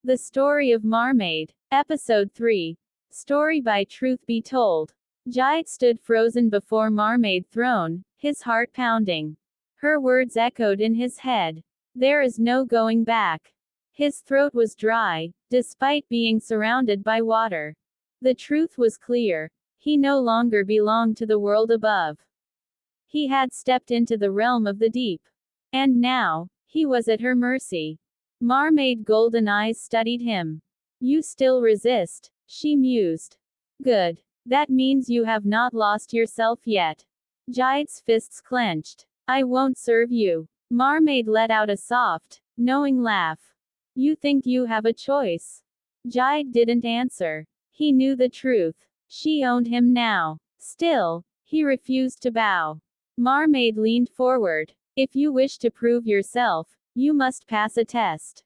The Story of Marmaid. Episode 3. Story by Truth Be Told. Jide stood frozen before Marmaid throne, his heart pounding. Her words echoed in his head. There is no going back. His throat was dry, despite being surrounded by water. The truth was clear. He no longer belonged to the world above. He had stepped into the realm of the deep. And now, he was at her mercy. Marmaid golden eyes studied him. You still resist, she mused. Good. That means you have not lost yourself yet. Jide's fists clenched. I won't serve you. Marmaid let out a soft, knowing laugh. You think you have a choice? Jide didn't answer. He knew the truth. She owned him now. Still, he refused to bow. Marmaid leaned forward. If you wish to prove yourself, you must pass a test.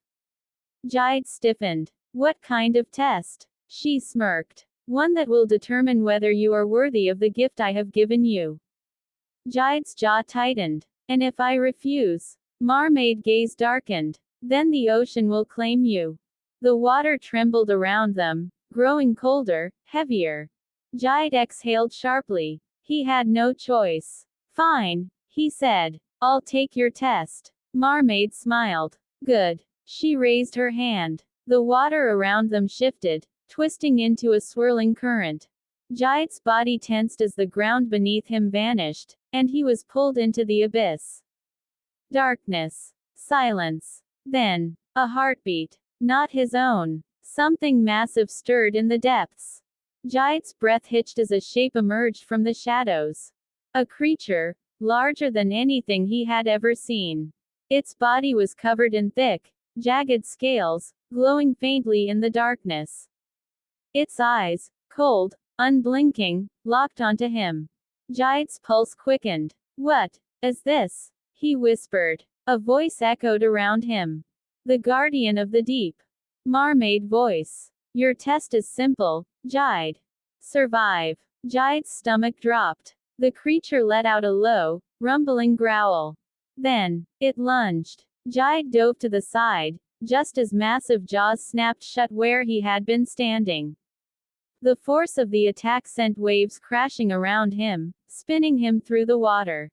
Jide stiffened. What kind of test? She smirked. One that will determine whether you are worthy of the gift I have given you. Jide's jaw tightened. And if I refuse? Marmaid gaze darkened. Then the ocean will claim you. The water trembled around them, growing colder, heavier. Jide exhaled sharply. He had no choice. Fine, he said. I'll take your test. Marmaid smiled. Good. She raised her hand. The water around them shifted, twisting into a swirling current. Jide's body tensed as the ground beneath him vanished, and he was pulled into the abyss. Darkness. Silence. Then, a heartbeat. Not his own. Something massive stirred in the depths. Jide's breath hitched as a shape emerged from the shadows. A creature, larger than anything he had ever seen. Its body was covered in thick, jagged scales, glowing faintly in the darkness. Its eyes, cold, unblinking, locked onto him. Jide's pulse quickened. What is this? He whispered. A voice echoed around him. The guardian of the deep. Marmaid voice. Your test is simple, Jide. Survive. Jide's stomach dropped. The creature let out a low, rumbling growl. Then, it lunged. Jide dove to the side, just as massive jaws snapped shut where he had been standing. The force of the attack sent waves crashing around him, spinning him through the water.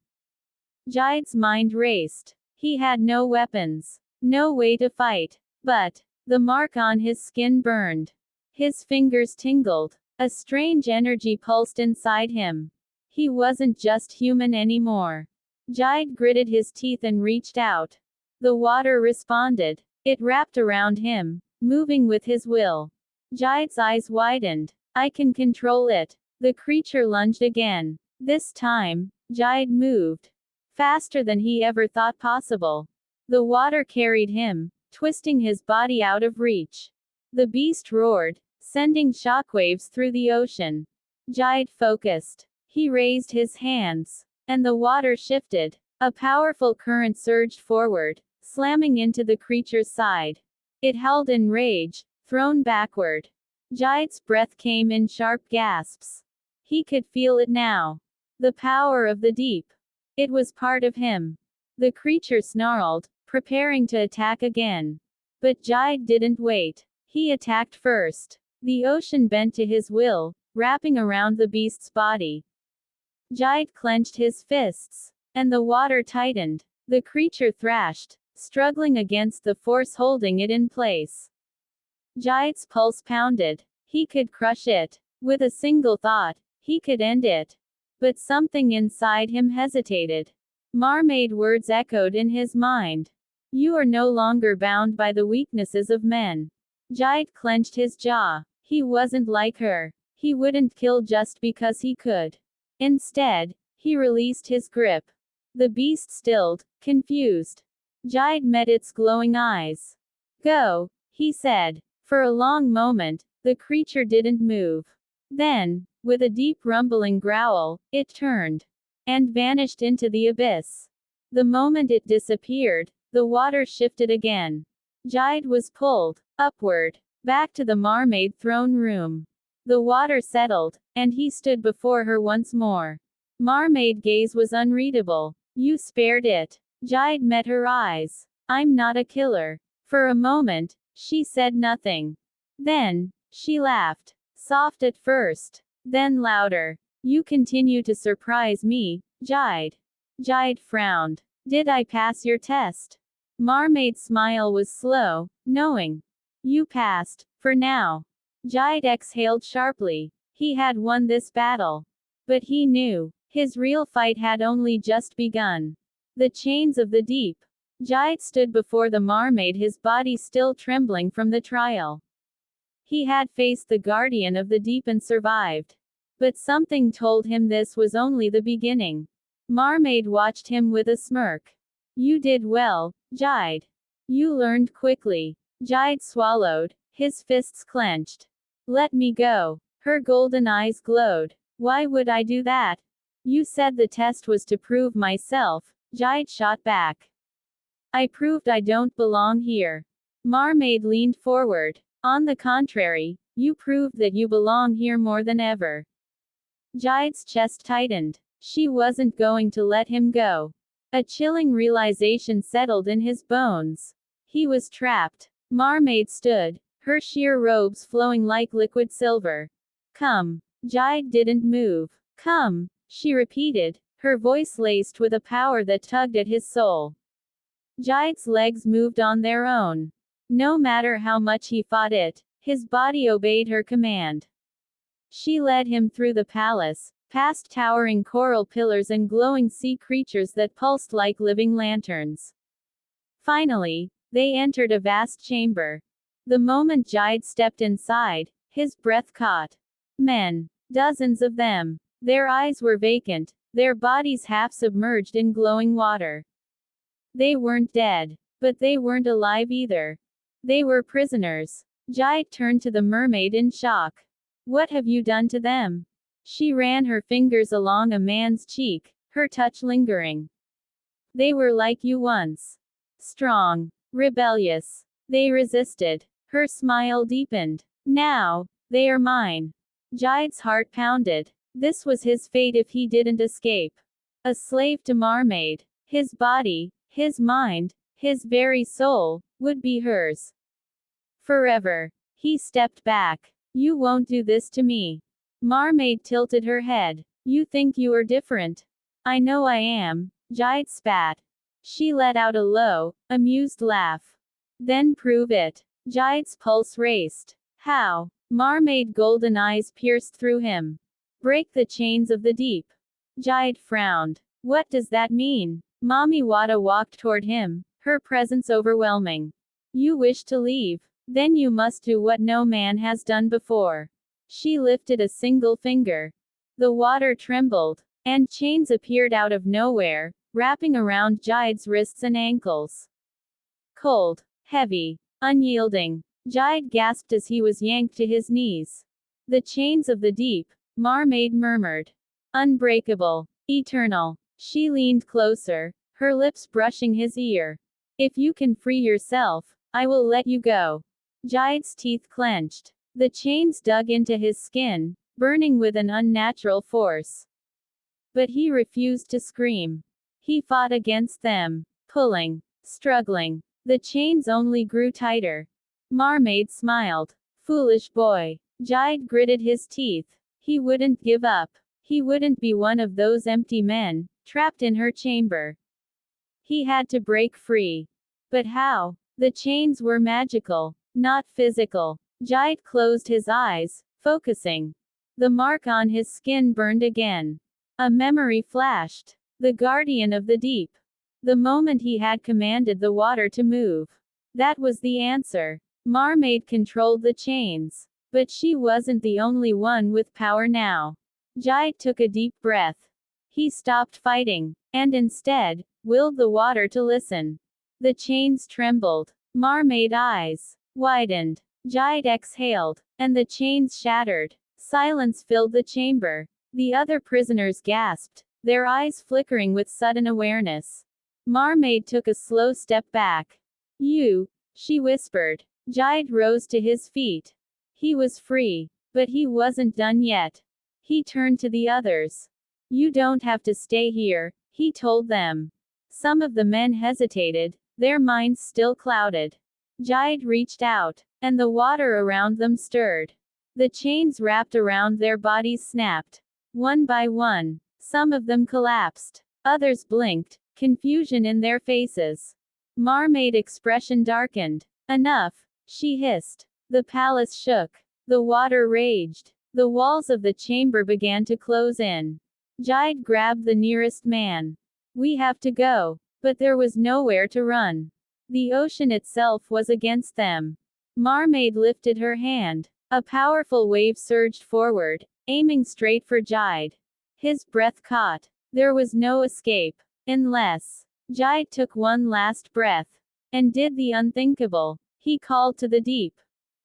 Jide's mind raced. He had no weapons, no way to fight. But, the mark on his skin burned. His fingers tingled. A strange energy pulsed inside him. He wasn't just human anymore. Jide gritted his teeth and reached out. The water responded. It wrapped around him, moving with his will. Jide's eyes widened. I can control it. The creature lunged again. This time, Jide moved. Faster than he ever thought possible. The water carried him, twisting his body out of reach. The beast roared, sending shockwaves through the ocean. Jide focused. He raised his hands. And the water shifted. A powerful current surged forward, slamming into the creature's side. It howled in rage, thrown backward. Jide's breath came in sharp gasps. He could feel it now. The power of the deep. It was part of him. The creature snarled, preparing to attack again. But Jide didn't wait. He attacked first. The ocean bent to his will, wrapping around the beast's body. Jide clenched his fists. And the water tightened. The creature thrashed, struggling against the force holding it in place. Jide's pulse pounded. He could crush it. With a single thought, he could end it. But something inside him hesitated. Marmaid words echoed in his mind. You are no longer bound by the weaknesses of men. Jide clenched his jaw. He wasn't like her. He wouldn't kill just because he could. Instead, he released his grip. The beast stilled, confused. Jide met its glowing eyes. Go, he said. For a long moment, the creature didn't move. Then, with a deep rumbling growl, it turned. And vanished into the abyss. The moment it disappeared, the water shifted again. Jide was pulled, upward, back to the Marmaid throne room. The water settled, and he stood before her once more. Marmaid gaze was unreadable. You spared it. Jide met her eyes. I'm not a killer. For a moment, She said nothing. Then, she laughed. Soft at first. Then louder. You continue to surprise me, Jide. Jide frowned. Did I pass your test? Marmaid's smile was slow, knowing. You passed, for now. Jide exhaled sharply. He had won this battle. But he knew. His real fight had only just begun. The chains of the deep. Jide stood before the Marmaid, his body still trembling from the trial. He had faced the guardian of the deep and survived. But something told him this was only the beginning. Marmaid watched him with a smirk. You did well, Jide. You learned quickly. Jide swallowed, his fists clenched. Let me go. Her golden eyes glowed. Why would I do that? You said the test was to prove myself, Jide shot back. I proved I don't belong here. Marmaid leaned forward. On the contrary, you proved that you belong here more than ever. Jide's chest tightened. She wasn't going to let him go. A chilling realization settled in his bones. He was trapped. Marmaid stood, her sheer robes flowing like liquid silver. Come. Jide didn't move. Come, she repeated, her voice laced with a power that tugged at his soul. Jide's legs moved on their own. No matter how much he fought it, his body obeyed her command. She led him through the palace, past towering coral pillars and glowing sea creatures that pulsed like living lanterns. Finally, they entered a vast chamber. The moment Jide stepped inside, his breath caught. Men. Dozens of them. Their eyes were vacant, their bodies half submerged in glowing water. They weren't dead. But they weren't alive either. They were prisoners. Jide turned to the mermaid in shock. What have you done to them? She ran her fingers along a man's cheek, her touch lingering. They were like you once. Strong. Rebellious. They resisted. Her smile deepened. Now, they are mine. Jide's heart pounded. This was his fate if he didn't escape. A slave to Marmaid. His body, his mind, his very soul, would be hers. Forever. He stepped back. You won't do this to me. Marmaid tilted her head. You think you are different. I know I am. Jide spat. She let out a low, amused laugh. Then prove it. Jide's pulse raced. How? Marmaid golden eyes pierced through him. Break the chains of the deep. Jide frowned. What does that mean? Mami Wada walked toward him, her presence overwhelming. You wish to leave? Then you must do what no man has done before. She lifted a single finger. The water trembled, and chains appeared out of nowhere, wrapping around Jide's wrists and ankles. Cold, heavy, unyielding. Jide gasped as he was yanked to his knees. The chains of the deep, Marmaid murmured. Unbreakable, eternal. She leaned closer, her lips brushing his ear. If you can free yourself, I will let you go. Jide's teeth clenched. The chains dug into his skin, burning with an unnatural force. But he refused to scream. He fought against them, pulling, struggling. The chains only grew tighter. Marmaid smiled. Foolish boy. Jide gritted his teeth. He wouldn't give up. He wouldn't be one of those empty men, trapped in her chamber. He had to break free. But how? The chains were magical, not physical. Jide closed his eyes, focusing. The mark on his skin burned again. A memory flashed. The guardian of the deep. The moment he had commanded the water to move. That was the answer. Marmaid controlled the chains. But she wasn't the only one with power now. Jide took a deep breath. He stopped fighting, and instead, willed the water to listen. The chains trembled. Marmaid eyes widened. Jide exhaled, and the chains shattered. Silence filled the chamber. The other prisoners gasped, their eyes flickering with sudden awareness. Marmaid took a slow step back. You, she whispered. Jide rose to his feet. He was free. But he wasn't done yet. He turned to the others. You don't have to stay here, he told them. Some of the men hesitated, their minds still clouded. Jide reached out, and the water around them stirred. The chains wrapped around their bodies snapped. One by one, some of them collapsed. Others blinked, confusion in their faces. Marmaid expression darkened. Enough, she hissed. The palace shook. The water raged. The walls of the chamber began to close in. Jide grabbed the nearest man. We have to go. But there was nowhere to run. The ocean itself was against them. Marmaid lifted her hand. A powerful wave surged forward, aiming straight for Jide. His breath caught. There was no escape. Unless Jide took one last breath and did the unthinkable. He called to the deep.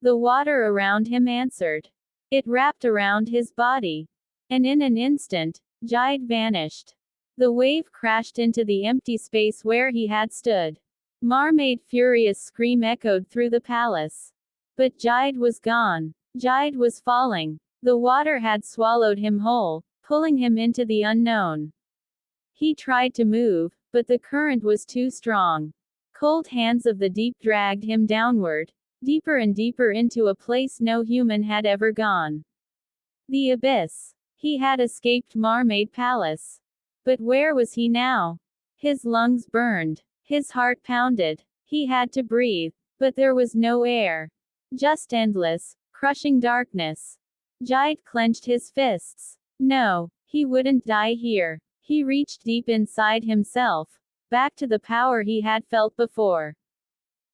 The water around him answered. It wrapped around his body. And in an instant, Jide vanished. The wave crashed into the empty space where he had stood. Marmaid's furious scream echoed through the palace. But Jide was gone. Jide was falling. The water had swallowed him whole, pulling him into the unknown. He tried to move, but the current was too strong. Cold hands of the deep dragged him downward, deeper and deeper into a place no human had ever gone. The abyss. He had escaped Marmaid Palace. But where was he now? His lungs burned. His heart pounded. He had to breathe. But there was no air. Just endless, crushing darkness. Jide clenched his fists. No, he wouldn't die here. He reached deep inside himself, back to the power he had felt before.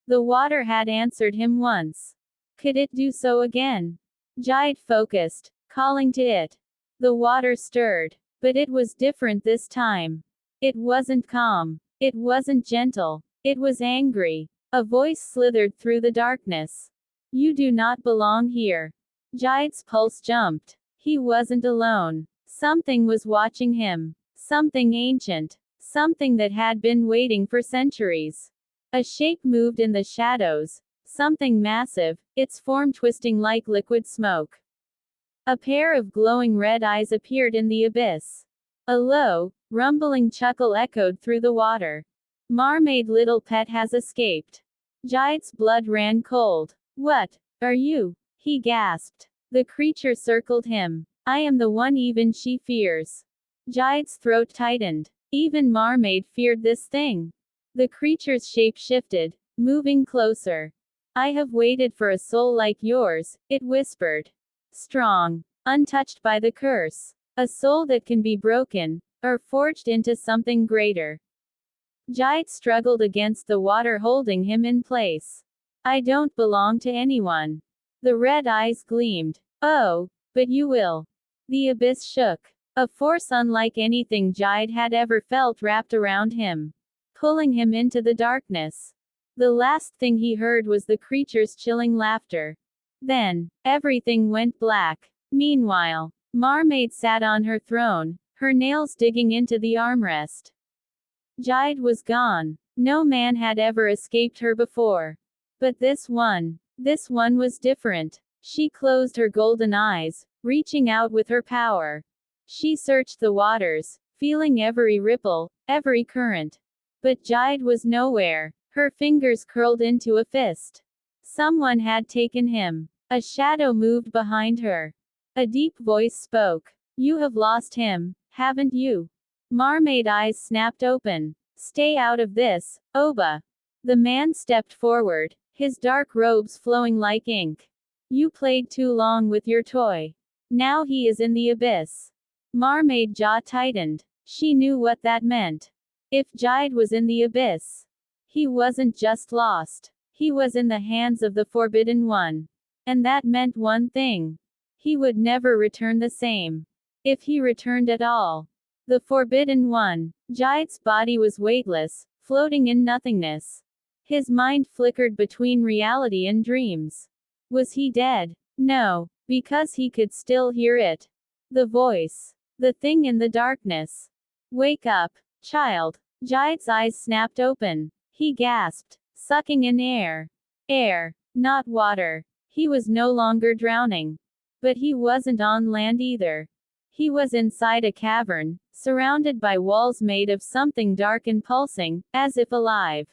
The water had answered him once. Could it do so again? Jide focused, calling to it. The water stirred. But it was different this time. It wasn't calm. It wasn't gentle. It was angry. A voice slithered through the darkness. You do not belong here. Jide's pulse jumped. He wasn't alone. Something was watching him. Something ancient. Something that had been waiting for centuries. A shape moved in the shadows. Something massive, its form twisting like liquid smoke. A pair of glowing red eyes appeared in the abyss. A low, rumbling chuckle echoed through the water. Marmaid little pet has escaped. Jide's blood ran cold. What are you? He gasped. The creature circled him. I am the one even she fears. Jide's throat tightened. Even Marmaid feared this thing. The creature's shape shifted, moving closer. I have waited for a soul like yours, it whispered. Strong, untouched by the curse. A soul that can be broken, or forged into something greater. Jide struggled against the water holding him in place. I don't belong to anyone. The red eyes gleamed. Oh, but you will. The abyss shook. A force unlike anything Jide had ever felt wrapped around him, pulling him into the darkness. The last thing he heard was the creature's chilling laughter. Then, everything went black. Meanwhile, Marmaid sat on her throne, her nails digging into the armrest. Jide was gone. No man had ever escaped her before. But this one was different. She closed her golden eyes, reaching out with her power. She searched the waters, feeling every ripple, every current. But Jide was nowhere. Her fingers curled into a fist. Someone had taken him. A shadow moved behind her. A deep voice spoke. You have lost him, haven't you? Marmaid eyes snapped open. Stay out of this, Oba. The man stepped forward, his dark robes flowing like ink. You played too long with your toy. Now he is in the abyss. Marmaid jaw tightened. She knew what that meant. If Jide was in the abyss, he wasn't just lost. He was in the hands of the Forbidden One. And that meant one thing. He would never return the same. If he returned at all. The Forbidden One. Jide's body was weightless, floating in nothingness. His mind flickered between reality and dreams. Was he dead? No, because he could still hear it. The voice. The thing in the darkness. Wake up, child. Jide's eyes snapped open. He gasped, sucking in air. Air, not water. He was no longer drowning. But he wasn't on land either. He was inside a cavern, surrounded by walls made of something dark and pulsing, as if alive.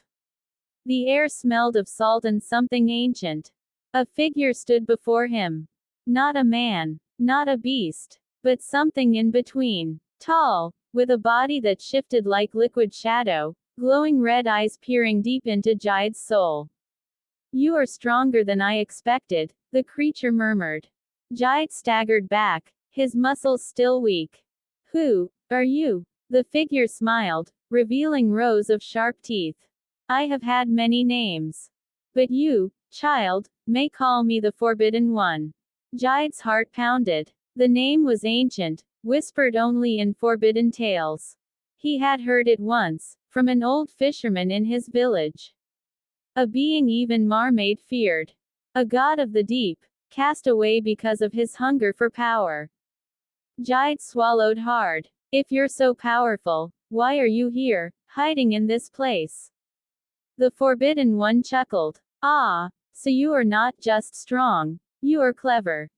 The air smelled of salt and something ancient. A figure stood before him. Not a man, not a beast, but something in between. Tall, with a body that shifted like liquid shadow, glowing red eyes peering deep into Jade's soul. You are stronger than I expected, the creature murmured. Jade staggered back, his muscles still weak. Who are you? The figure smiled, revealing rows of sharp teeth. I have had many names. But you, child, may call me the Forbidden One. Jade's heart pounded. The name was ancient, whispered only in forbidden tales. He had heard it once, from an old fisherman in his village. A being even Marmaid feared. A god of the deep, cast away because of his hunger for power. Jade swallowed hard. If you're so powerful, why are you here, hiding in this place? The Forbidden One chuckled. Ah, so you are not just strong, you are clever.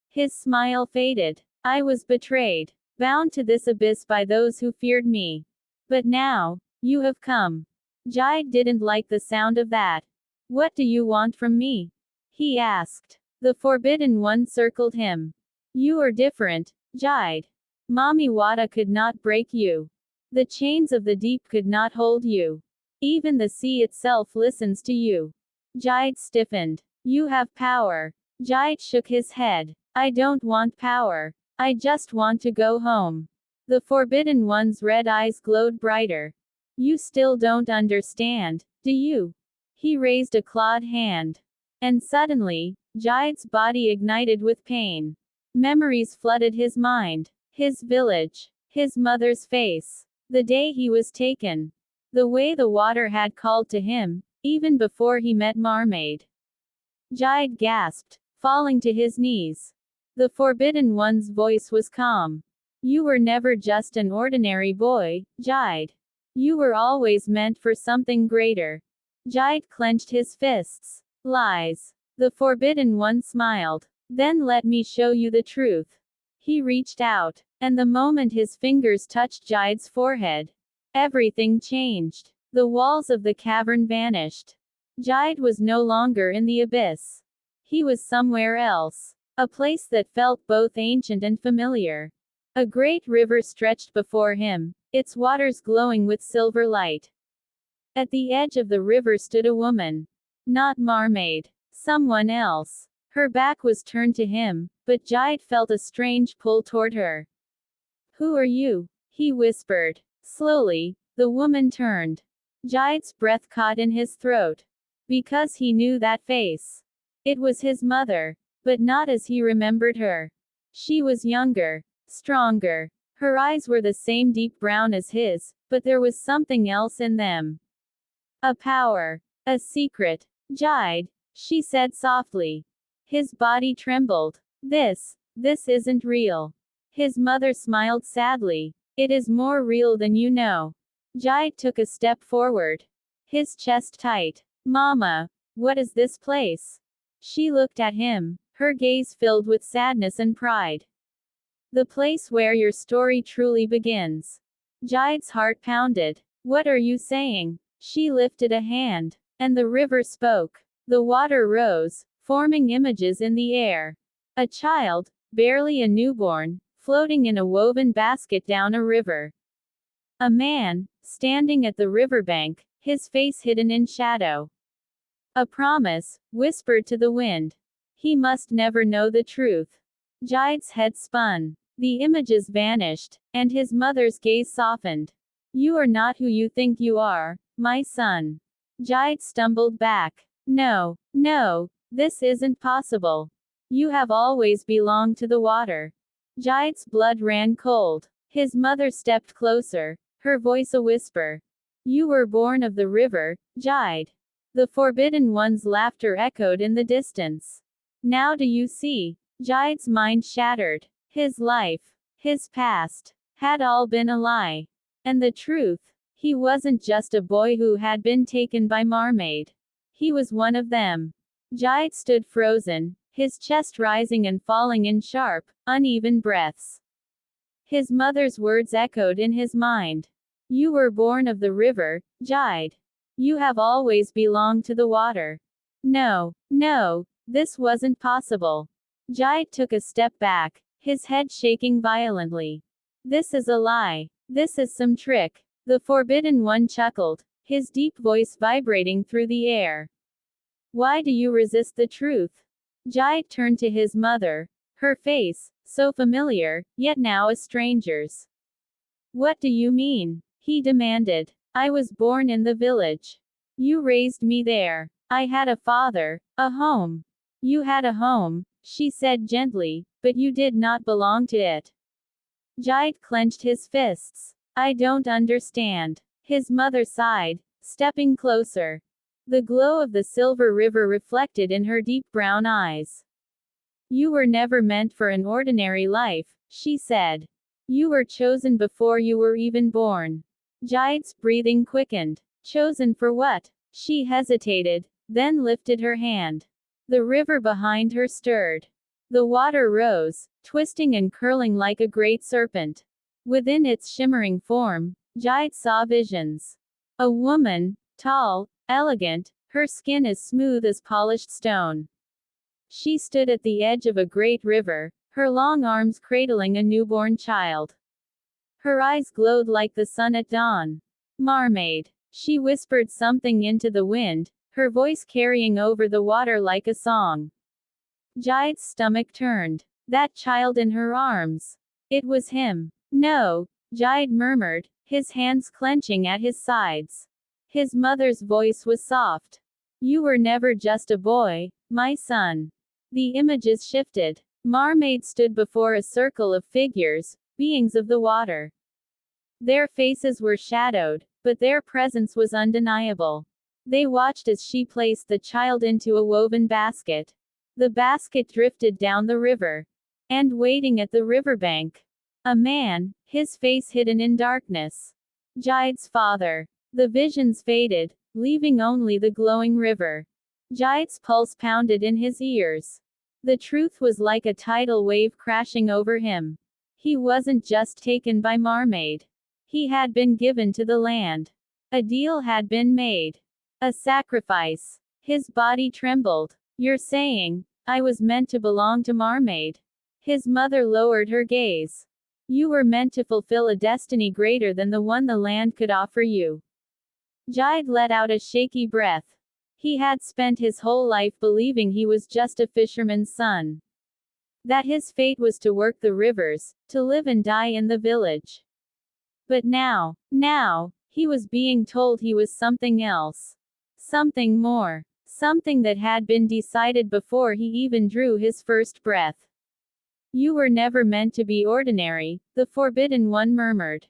His smile faded. I was betrayed, bound to this abyss by those who feared me. But now, you have come. Jade didn't like the sound of that. What do you want from me? He asked. The Forbidden One circled him. You are different, Jade. Mami Wata could not break you. The chains of the deep could not hold you. Even the sea itself listens to you. Jade stiffened. You have power. Jade shook his head. I don't want power. I just want to go home. The Forbidden One's red eyes glowed brighter. You still don't understand, do you? He raised a clawed hand. And suddenly, Jade's body ignited with pain. Memories flooded his mind. His village. His mother's face. The day he was taken. The way the water had called to him, even before he met Marmaid. Jade gasped, falling to his knees. The Forbidden One's voice was calm. You were never just an ordinary boy, Jade. You were always meant for something greater. Jade clenched his fists. Lies. The Forbidden One smiled. Then let me show you the truth. He reached out, and the moment his fingers touched Jade's forehead, everything changed. The walls of the cavern vanished. Jade was no longer in the abyss. He was somewhere else. A place that felt both ancient and familiar. A great river stretched before him, its waters glowing with silver light. At the edge of the river stood a woman. Not Marmaid. Someone else. Her back was turned to him, but Jade felt a strange pull toward her. Who are you? He whispered. Slowly, the woman turned. Jade's breath caught in his throat. Because he knew that face. It was his mother. But not as he remembered her. She was younger. Stronger. Her eyes were the same deep brown as his, but there was something else in them. A power. A secret. Jade, she said softly. His body trembled. This isn't real. His mother smiled sadly. It is more real than you know. Jade took a step forward. His chest tight. Mama, what is this place? She looked at him, her gaze filled with sadness and pride. The place where your story truly begins. Jade's heart pounded. What are you saying? She lifted a hand, and the river spoke. The water rose, forming images in the air. A child, barely a newborn, floating in a woven basket down a river. A man, standing at the riverbank, his face hidden in shadow. A promise, whispered to the wind. He must never know the truth. Jade's head spun. The images vanished, and his mother's gaze softened. You are not who you think you are, my son. Jade stumbled back. No, this isn't possible. You have always belonged to the water. Jade's blood ran cold. His mother stepped closer, her voice a whisper. You were born of the river, Jade. The Forbidden One's laughter echoed in the distance. Now do you see? Jade's mind shattered. His life, his past, had all been a lie. And the truth, he wasn't just a boy who had been taken by Marmaid. He was one of them. Jade stood frozen, his chest rising and falling in sharp, uneven breaths. His mother's words echoed in his mind. You were born of the river, Jade. You have always belonged to the water. No, no, this wasn't possible. Jait took a step back, his head shaking violently. This is a lie. This is some trick. The Forbidden One chuckled, his deep voice vibrating through the air. Why do you resist the truth? Jait turned to his mother, her face, so familiar, yet now a stranger's. What do you mean? He demanded. I was born in the village. You raised me there. I had a father, a home. You had a home, she said gently, but you did not belong to it. Jait clenched his fists. I don't understand. His mother sighed, stepping closer. The glow of the silver river reflected in her deep brown eyes. You were never meant for an ordinary life, she said. You were chosen before you were even born. Jait's breathing quickened. Chosen for what? She hesitated, then lifted her hand. The river behind her stirred. The water rose, twisting and curling like a great serpent. Within its shimmering form, Jait saw visions. A woman, tall, elegant, her skin as smooth as polished stone. She stood at the edge of a great river, her long arms cradling a newborn child. Her eyes glowed like the sun at dawn. Marmaid. She whispered something into the wind, her voice carrying over the water like a song. Jait's stomach turned. That child in her arms. It was him. No, Jait murmured, his hands clenching at his sides. His mother's voice was soft. You were never just a boy, my son. The images shifted. Marmaid stood before a circle of figures, beings of the water. Their faces were shadowed, but their presence was undeniable. They watched as she placed the child into a woven basket. The basket drifted down the river. And waiting at the riverbank. A man, his face hidden in darkness. Jait's father. The visions faded, leaving only the glowing river. Jait's pulse pounded in his ears. The truth was like a tidal wave crashing over him. He wasn't just taken by Marmaid. He had been given to the land. A deal had been made. A sacrifice. His body trembled. You're saying, I was meant to belong to Marmaid? His mother lowered her gaze. You were meant to fulfill a destiny greater than the one the land could offer you. Jait let out a shaky breath. He had spent his whole life believing he was just a fisherman's son. That his fate was to work the rivers, to live and die in the village. But now, he was being told he was something else. Something more. Something that had been decided before he even drew his first breath. You were never meant to be ordinary, the Forbidden One murmured.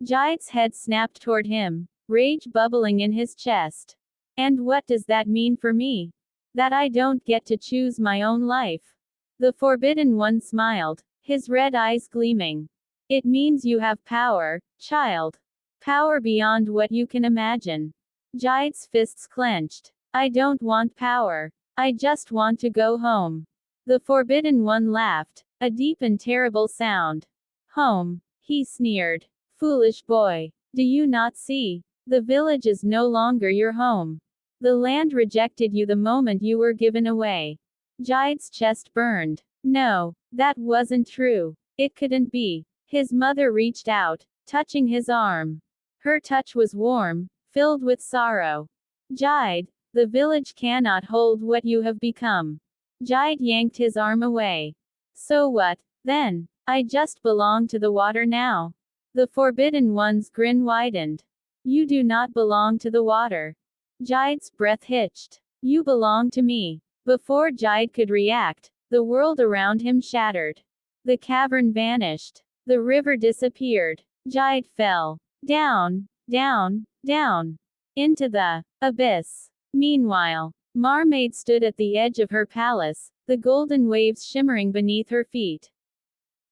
Jait's head snapped toward him, rage bubbling in his chest. And what does that mean for me? That I don't get to choose my own life? The Forbidden One smiled, his red eyes gleaming. It means you have power, child. Power beyond what you can imagine. Jait's fists clenched. I don't want power. I just want to go home. The Forbidden One laughed, a deep and terrible sound. Home, he sneered. Foolish boy. Do you not see? The village is no longer your home. The land rejected you the moment you were given away. Jait's chest burned. No, that wasn't true. It couldn't be. His mother reached out, touching his arm. Her touch was warm, filled with sorrow. Jait, the village cannot hold what you have become. Jait yanked his arm away. So what, then? I just belong to the water now. The Forbidden One's grin widened. You do not belong to the water. Jait's breath hitched. You belong to me. Before Jait could react, the world around him shattered. The cavern vanished. The river disappeared. Jait fell. Down, down, down. Into the abyss. Meanwhile, Marmaid stood at the edge of her palace, the golden waves shimmering beneath her feet.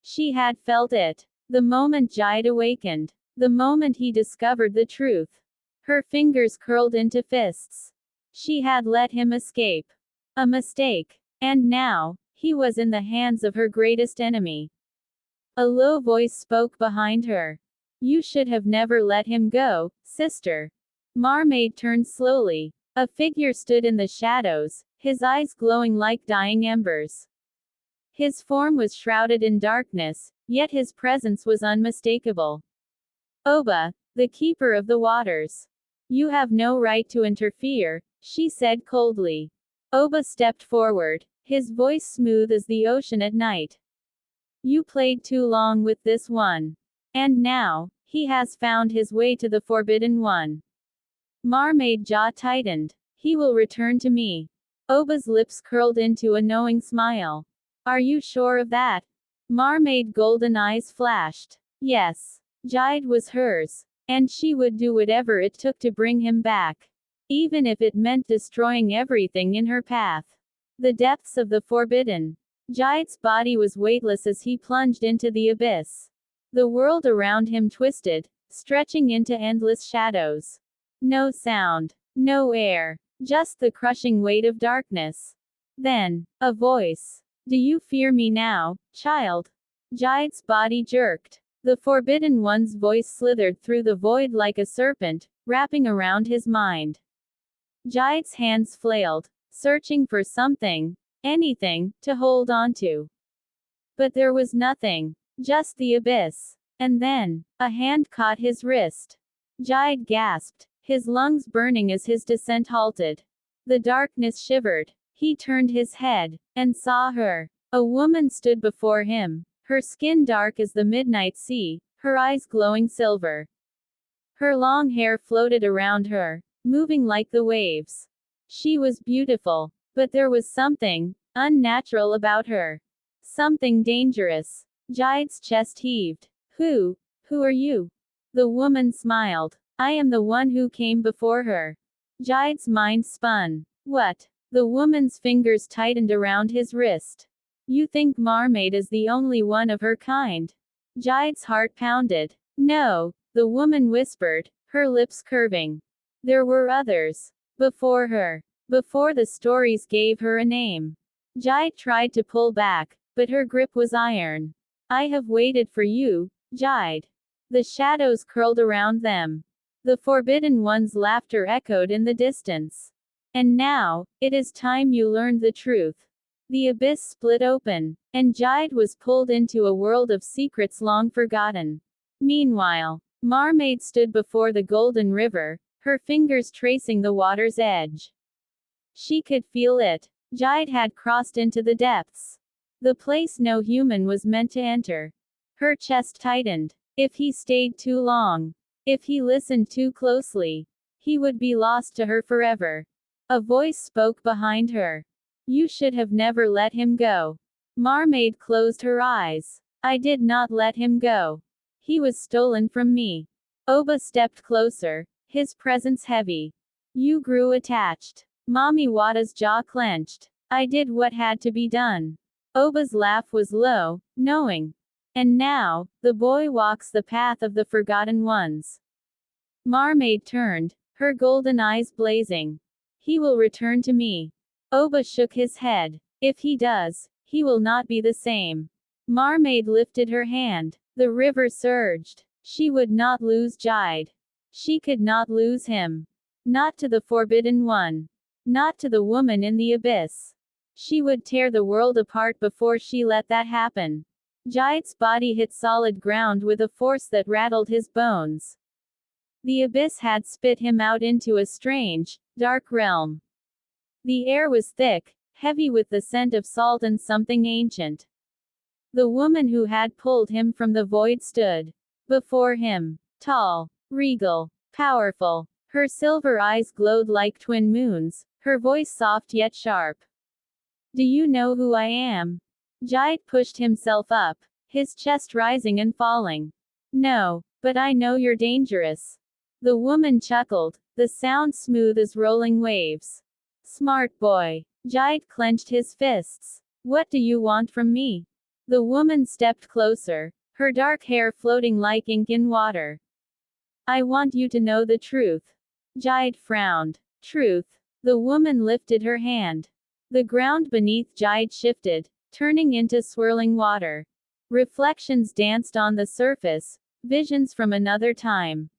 She had felt it. The moment Jait awakened. The moment he discovered the truth. Her fingers curled into fists. She had let him escape. A mistake. And now, he was in the hands of her greatest enemy. A low voice spoke behind her. You should have never let him go, sister. Marmaid turned slowly. A figure stood in the shadows, his eyes glowing like dying embers. His form was shrouded in darkness, yet his presence was unmistakable. Oba, the keeper of the waters. You have no right to interfere, she said coldly. Oba stepped forward, his voice smooth as the ocean at night. You played too long with this one. And now, he has found his way to the Forbidden One. Marmaid jaw tightened. He will return to me. Oba's lips curled into a knowing smile. Are you sure of that? Marmaid golden eyes flashed. Yes. Jide was hers. And she would do whatever it took to bring him back. Even if it meant destroying everything in her path. The depths of the forbidden. Jide's body was weightless as he plunged into the abyss. The world around him twisted, stretching into endless shadows. No sound. No air. Just the crushing weight of darkness. Then, a voice. Do you fear me now, child? Jide's body jerked. The Forbidden One's voice slithered through the void like a serpent, wrapping around his mind. Jide's hands flailed, searching for something, anything, to hold on to. But there was nothing. Just the abyss. And then, a hand caught his wrist. Jide gasped, his lungs burning as his descent halted. The darkness shivered. He turned his head, and saw her. A woman stood before him, her skin dark as the midnight sea, her eyes glowing silver. Her long hair floated around her, moving like the waves. She was beautiful, but there was something unnatural about her. Something dangerous. Jide's chest heaved. Who are you? The woman smiled. I am the one who came before her. Jide's mind spun. What? The woman's fingers tightened around his wrist. You think Marmaid is the only one of her kind? Jide's heart pounded. No, the woman whispered, her lips curving. There were others. Before her. Before the stories gave her a name. Jide tried to pull back, but her grip was iron. I have waited for you, Jide. The shadows curled around them. The Forbidden One's laughter echoed in the distance. And now, it is time you learned the truth. The abyss split open, and Jide was pulled into a world of secrets long forgotten. Meanwhile, Marmaid stood before the golden river, her fingers tracing the water's edge. She could feel it. Jide had crossed into the depths. The place no human was meant to enter. Her chest tightened. If he stayed too long, if he listened too closely, he would be lost to her forever. A voice spoke behind her. You should have never let him go. Marmaid closed her eyes. I did not let him go. He was stolen from me. Oba stepped closer, his presence heavy. You grew attached. Mami Wada's jaw clenched. I did what had to be done. Oba's laugh was low, knowing. And now, the boy walks the path of the Forgotten Ones. Marmaid turned, her golden eyes blazing. He will return to me. Oba shook his head. If he does, he will not be the same. Marmaid lifted her hand. The river surged. She would not lose Jide. She could not lose him. Not to the Forbidden One. Not to the woman in the abyss. She would tear the world apart before she let that happen. Jide's body hit solid ground with a force that rattled his bones. The abyss had spit him out into a strange, dark realm. The air was thick, heavy with the scent of salt and something ancient. The woman who had pulled him from the void stood before him, tall, regal, powerful. Her silver eyes glowed like twin moons, her voice soft yet sharp. Do you know who I am? Jide pushed himself up, his chest rising and falling. No, but I know you're dangerous. The woman chuckled, the sound smooth as rolling waves. Smart boy. Jide clenched his fists. What do you want from me? The woman stepped closer, her dark hair floating like ink in water. I want you to know the truth. Jide frowned. Truth. The woman lifted her hand. The ground beneath Jide shifted, turning into swirling water. Reflections danced on the surface, visions from another time.